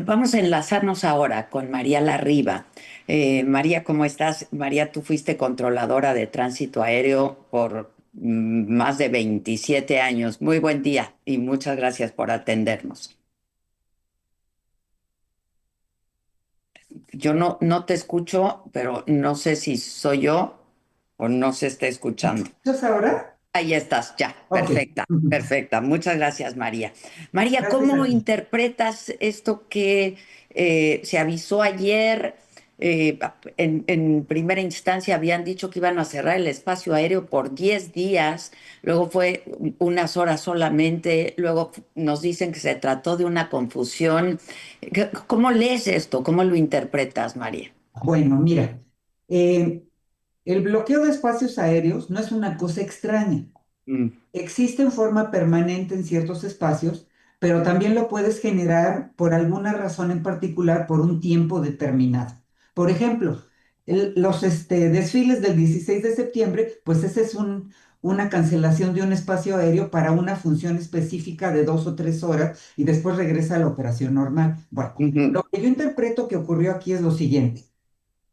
Vamos a enlazarnos ahora con María Larriba. María, ¿cómo estás? María, tú fuiste controladora de tránsito aéreo por más de 27 años. Muy buen día y muchas gracias por atendernos. Yo no te escucho, pero no sé si soy yo o no se está escuchando. ¿Escuchas ahora? Ahí estás, ya, Ok. perfecta, Ujú. perfecta. Muchas gracias, María. María, Gracias ¿cómo a ti. interpretas esto que se avisó ayer? En primera instancia habían dicho que iban a cerrar el espacio aéreo por 10 días, luego fue unas horas solamente, luego nos dicen que se trató de una confusión. ¿Cómo lees esto? ¿Cómo lo interpretas, María? Bueno, mira, eh, el bloqueo de espacios aéreos no es una cosa extraña. Mm, Existe en forma permanente en ciertos espacios, pero también lo puedes generar por alguna razón en particular por un tiempo determinado. Por ejemplo, los desfiles del 16 de septiembre, pues ese es una cancelación de un espacio aéreo para una función específica de 2 o 3 horas y después regresa a la operación normal. Bueno, ujú. lo que yo interpreto que ocurrió aquí es lo siguiente.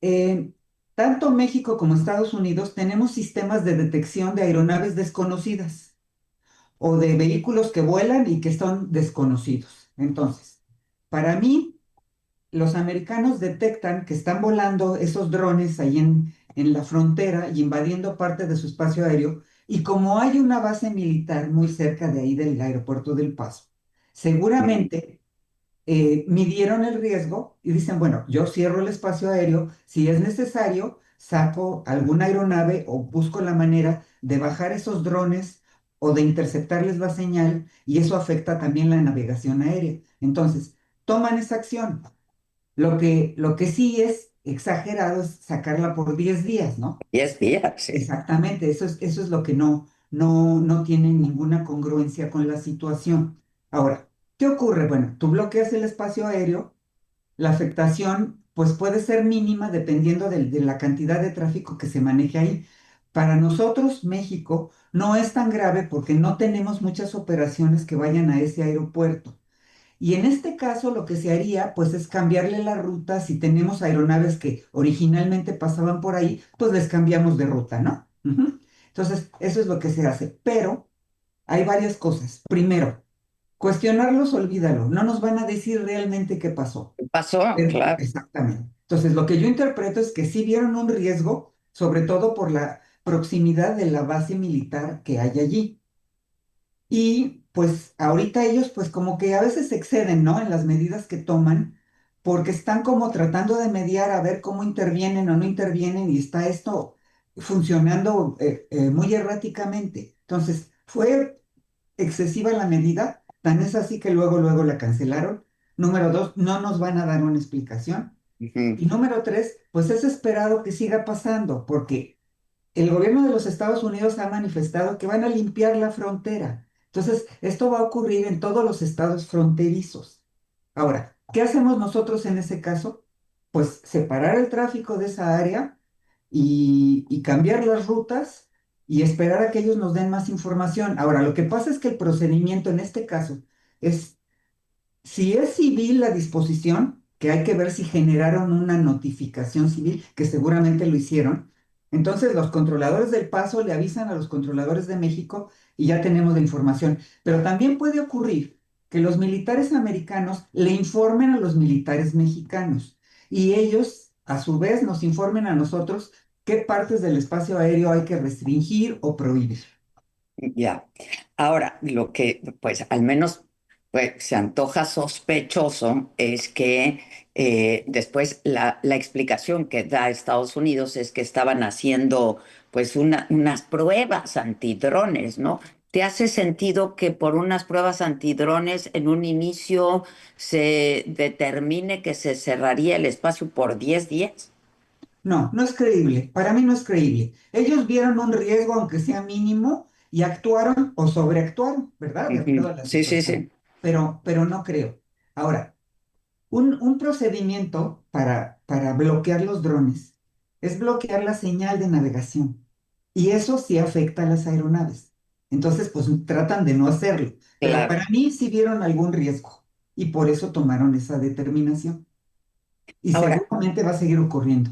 Eh, Tanto México como Estados Unidos tenemos sistemas de detección de aeronaves desconocidas o de vehículos que vuelan y que son desconocidos. Entonces, para mí, los americanos detectan que están volando esos drones ahí en la frontera y invadiendo parte de su espacio aéreo, y como hay una base militar muy cerca de ahí del aeropuerto del Paso, seguramente midieron el riesgo y dicen, bueno, yo cierro el espacio aéreo, si es necesario, saco alguna aeronave o busco la manera de bajar esos drones o de interceptarles la señal y eso afecta también la navegación aérea. Entonces, toman esa acción. Lo que sí es exagerado es sacarla por 10 días, ¿no? 10 días, sí. Exactamente, eso es lo que no tiene ninguna congruencia con la situación. Ahora, ¿qué ocurre? Bueno, tú bloqueas el espacio aéreo, la afectación pues puede ser mínima dependiendo de la cantidad de tráfico que se maneje ahí. Para nosotros, México, no es tan grave porque no tenemos muchas operaciones que vayan a ese aeropuerto. Y en este caso lo que se haría pues es cambiarle la ruta. Si tenemos aeronaves que originalmente pasaban por ahí, pues les cambiamos de ruta, ¿no? Ujú. Entonces, eso es lo que se hace. Pero hay varias cosas. Primero, cuestionarlos, olvídalo. No nos van a decir realmente qué pasó. Pasó, claro. Exactamente. Entonces, lo que yo interpreto es que sí vieron un riesgo, sobre todo por la proximidad de la base militar que hay allí. Y pues ahorita ellos pues como que a veces se exceden, ¿no? En las medidas que toman, porque están como tratando de mediar a ver cómo intervienen o no intervienen y está esto funcionando muy erráticamente. Entonces, fue excesiva la medida, tan es así que luego la cancelaron. Número dos, no nos van a dar una explicación. Ujú. Y número tres, pues es esperado que siga pasando, porque el gobierno de los Estados Unidos ha manifestado que van a limpiar la frontera. Entonces, esto va a ocurrir en todos los estados fronterizos. Ahora, ¿qué hacemos nosotros en ese caso? Pues separar el tráfico de esa área y cambiar las rutas y esperar a que ellos nos den más información. Ahora, lo que pasa es que el procedimiento en este caso es si es civil la disposición, que hay que ver si generaron una notificación civil, que seguramente lo hicieron, entonces los controladores del paso le avisan a los controladores de México y ya tenemos la información. Pero también puede ocurrir que los militares americanos le informen a los militares mexicanos y ellos, a su vez, nos informen a nosotros qué partes del espacio aéreo hay que restringir o prohibir. Ya. Ahora, lo que, pues, al menos, pues, se antoja sospechoso es que después la explicación que da Estados Unidos es que estaban haciendo, pues, unas pruebas antidrones, ¿no? ¿Te hace sentido que por unas pruebas antidrones en un inicio se determine que se cerraría el espacio por 10 días? No, no es creíble. Para mí no es creíble. Ellos vieron un riesgo, aunque sea mínimo, y actuaron o sobreactuaron, ¿verdad? De acuerdo Ujú. a la Sí, sí, situación. sí. Pero no creo. Ahora, un procedimiento para bloquear los drones es bloquear la señal de navegación. Y eso sí afecta a las aeronaves. Entonces, pues tratan de no hacerlo. Pero Claro. para mí sí vieron algún riesgo. y por eso tomaron esa determinación. Y Ahora, seguramente va a seguir ocurriendo.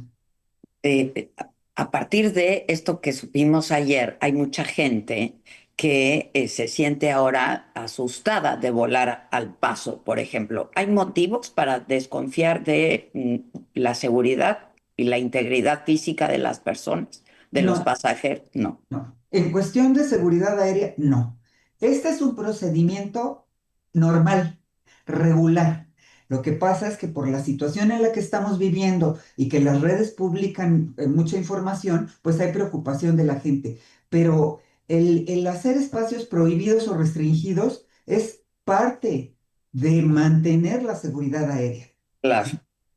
a partir de esto que supimos ayer, hay mucha gente que se siente ahora asustada de volar al Paso, por ejemplo. ¿Hay motivos para desconfiar de la seguridad y la integridad física de las personas, de los No, pasajeros? No. no. En cuestión de seguridad aérea, no. Este es un procedimiento normal, regular. Lo que pasa es que por la situación en la que estamos viviendo y que las redes publican mucha información, pues hay preocupación de la gente. Pero el hacer espacios prohibidos o restringidos es parte de mantener la seguridad aérea. Claro.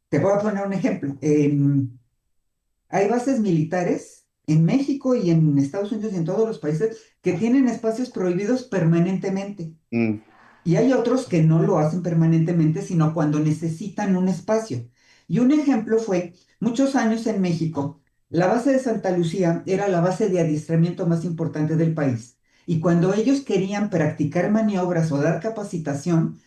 Te voy a poner un ejemplo. Hay bases militares en México y en Estados Unidos y en todos los países que tienen espacios prohibidos permanentemente. Mm, Y hay otros que no lo hacen permanentemente, sino cuando necesitan un espacio. Y un ejemplo fue, muchos años en México, la base de Santa Lucía era la base de adiestramiento más importante del país. Y cuando ellos querían practicar maniobras o dar capacitación,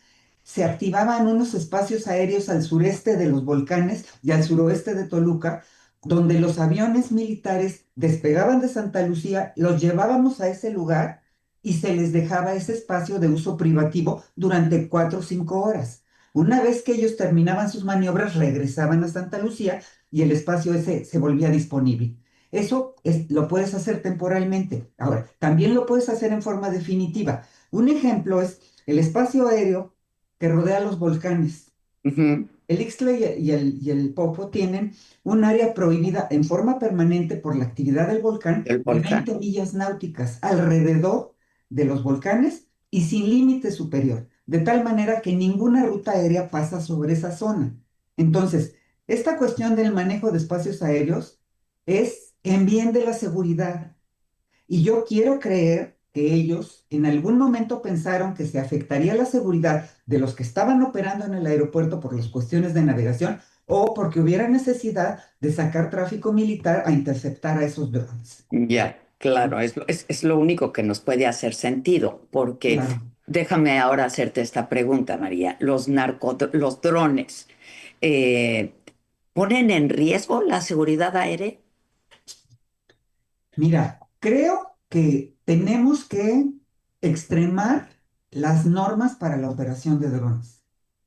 se activaban unos espacios aéreos al sureste de los volcanes y al suroeste de Toluca, donde los aviones militares despegaban de Santa Lucía, los llevábamos a ese lugar y se les dejaba ese espacio de uso privativo durante 4 o 5 horas. Una vez que ellos terminaban sus maniobras, regresaban a Santa Lucía y el espacio ese se volvía disponible. Eso lo puedes hacer temporalmente. Ahora, también lo puedes hacer en forma definitiva. Un ejemplo es el espacio aéreo que rodea los volcanes. ujú. El Ixtle y el Popo tienen un área prohibida en forma permanente por la actividad del volcán El de volcán. 20 millas náuticas alrededor de los volcanes y sin límite superior, de tal manera que ninguna ruta aérea pasa sobre esa zona. Entonces, esta cuestión del manejo de espacios aéreos es en bien de la seguridad, y yo quiero creer que ellos en algún momento pensaron que se afectaría la seguridad de los que estaban operando en el aeropuerto por las cuestiones de navegación o porque hubiera necesidad de sacar tráfico militar a interceptar a esos drones. Ya, claro, es lo único que nos puede hacer sentido, porque Claro. déjame ahora hacerte esta pregunta, María. Los drones, eh, ¿ponen en riesgo la seguridad aérea? Mira, creo que tenemos que extremar las normas para la operación de drones.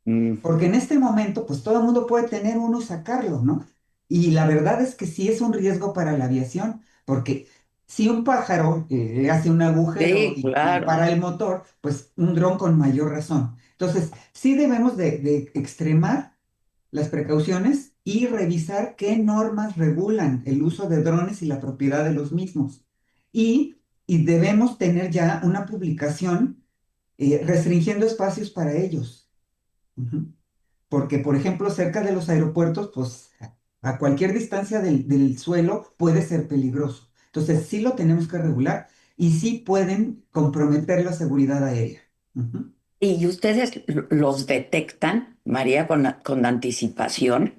Mm, Porque en este momento, pues todo el mundo puede tener uno y sacarlo, ¿no? Y la verdad es que sí es un riesgo para la aviación, porque si un pájaro le hace un agujero sí, y claro. para el motor, pues un dron con mayor razón. Entonces, sí debemos de extremar las precauciones y revisar qué normas regulan el uso de drones y la propiedad de los mismos. Y debemos tener ya una publicación restringiendo espacios para ellos. Ujú. Porque, por ejemplo, cerca de los aeropuertos, pues a cualquier distancia del suelo puede ser peligroso. Entonces, sí lo tenemos que regular y sí pueden comprometer la seguridad aérea. Ujú. ¿Y ustedes los detectan, María, con anticipación?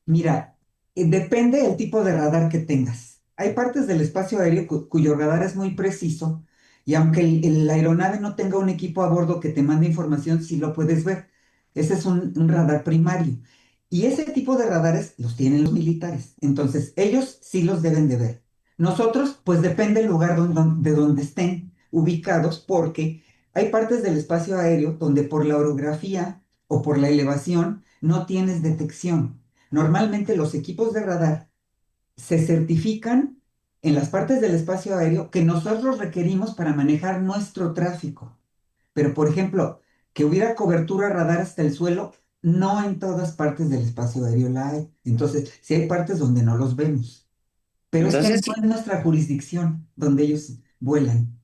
Mira, depende del tipo de radar que tengas. Hay partes del espacio aéreo cuyo radar es muy preciso y aunque la aeronave no tenga un equipo a bordo que te mande información, sí lo puedes ver. Ese es un radar primario. Y ese tipo de radares los tienen los militares. Entonces, ellos sí los deben de ver. Nosotros, pues depende del lugar de donde estén ubicados, porque hay partes del espacio aéreo donde por la orografía o por la elevación no tienes detección. Normalmente los equipos de radar se certifican en las partes del espacio aéreo que nosotros requerimos para manejar nuestro tráfico. Pero, por ejemplo, que hubiera cobertura radar hasta el suelo, no en todas partes del espacio aéreo la hay. Entonces, sí hay partes donde no los vemos. Pero es que Entonces, no sí, es nuestra jurisdicción donde ellos vuelan.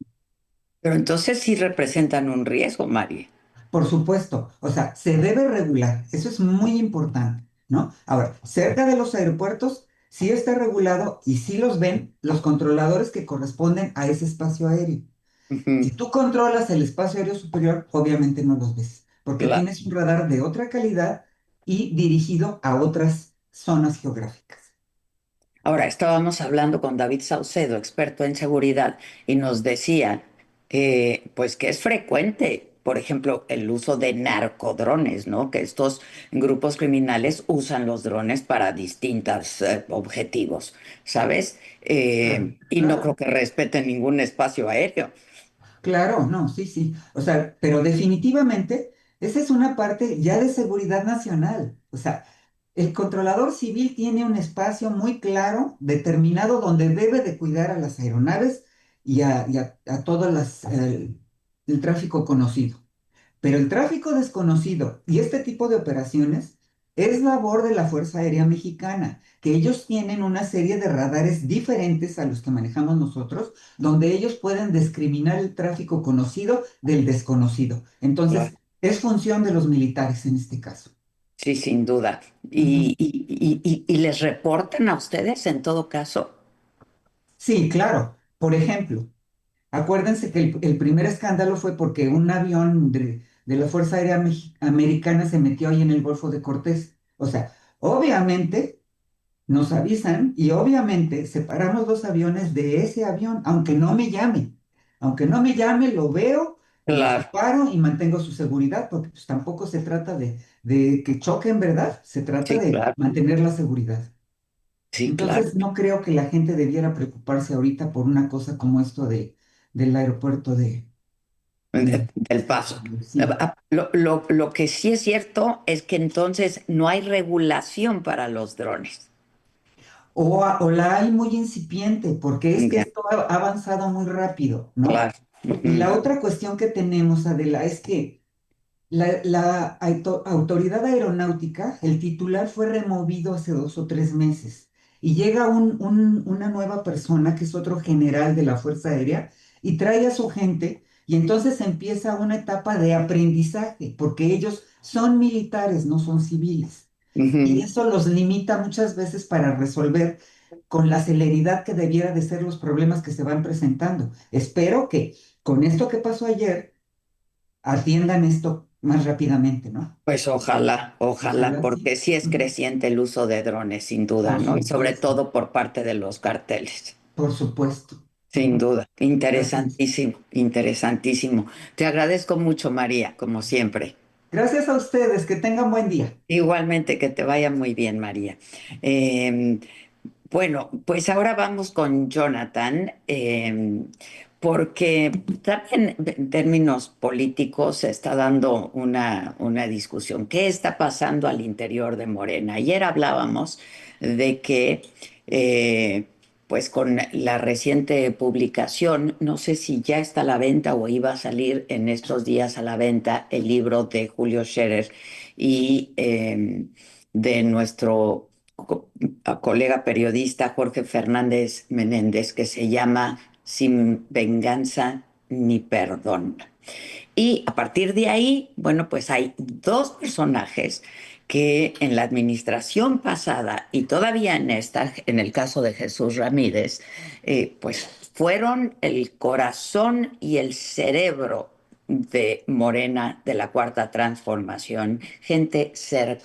pero entonces sí representan un riesgo, María. Por supuesto, o sea, se debe regular, eso es muy importante, ¿no? Ahora, cerca de los aeropuertos sí está regulado y sí los ven los controladores que corresponden a ese espacio aéreo. Si Ujú, tú controlas el espacio aéreo superior, obviamente no los ves, porque claro. tienes un radar de otra calidad y dirigido a otras zonas geográficas. Ahora, estábamos hablando con David Saucedo, experto en seguridad, y nos decía, pues que es frecuente por ejemplo, el uso de narcodrones, ¿no? Que estos grupos criminales usan los drones para distintos objetivos, ¿sabes? Claro, Y no creo claro. que respeten ningún espacio aéreo. Claro, no, sí, sí. O sea, pero definitivamente esa es una parte ya de seguridad nacional. O sea, el controlador civil tiene un espacio muy claro, determinado, donde debe de cuidar a las aeronaves y a todo el tráfico conocido. Pero el tráfico desconocido y este tipo de operaciones es labor de la Fuerza Aérea Mexicana, que ellos tienen una serie de radares diferentes a los que manejamos nosotros, donde ellos pueden discriminar el tráfico conocido del desconocido. Claro. Entonces, es función de los militares en este caso. Sí, sin duda. Ujú. Y les reportan a ustedes en todo caso? Sí, claro. Por ejemplo, acuérdense que el primer escándalo fue porque un avión de la Fuerza Aérea Americana se metió ahí en el Golfo de Cortés. O sea, obviamente nos avisan y obviamente separamos los aviones de ese avión, aunque no me llame. Aunque no me llame, lo veo, lo Claro, separo y mantengo su seguridad, porque pues tampoco se trata de que choquen, ¿verdad? Se trata sí, de claro, mantener la seguridad. sí, claro. Entonces, no creo que la gente debiera preocuparse ahorita por una cosa como esto del aeropuerto Del paso. sí. Lo que sí es cierto es que entonces no hay regulación para los drones. O la hay muy incipiente, porque es que Ya, esto ha avanzado muy rápido, ¿no? claro. Y Ujú, la otra cuestión que tenemos, Adela, es que la autoridad aeronáutica, el titular fue removido hace 2 o 3 meses y llega una nueva persona que es otro general de la Fuerza Aérea y trae a su gente y entonces empieza una etapa de aprendizaje porque ellos son militares, no son civiles. Y ujú. eso los limita muchas veces para resolver con la celeridad que debiera de ser los problemas que se van presentando. Espero que con esto que pasó ayer atiendan esto más rápidamente, ¿no? Pues ojalá, ojalá, Ojalá porque sí. sí es Ujú. creciente el uso de drones, sin duda, Por ¿no? Y sobre supuesto, todo por parte de los carteles. por supuesto. Sin Ujú. duda. Gracias. Interesantísimo, interesantísimo. Te agradezco mucho, María, como siempre. Gracias a ustedes, que tengan buen día. Igualmente, que te vaya muy bien, María. Eh, bueno, pues ahora vamos con Jonathan, porque también en términos políticos se está dando una discusión. ¿Qué está pasando al interior de Morena? Ayer hablábamos de que, eh, pues con la reciente publicación, no sé si ya está a la venta o iba a salir en estos días a la venta el libro de Julio Scherer y de nuestro colega periodista Jorge Fernández Menéndez, que se llama Sin venganza ni perdón. Y a partir de ahí, bueno, pues hay dos personajes que en la administración pasada y todavía en esta, en el caso de Jesús Ramírez, pues fueron el corazón y el cerebro de Morena, de la Cuarta Transformación, gente cercana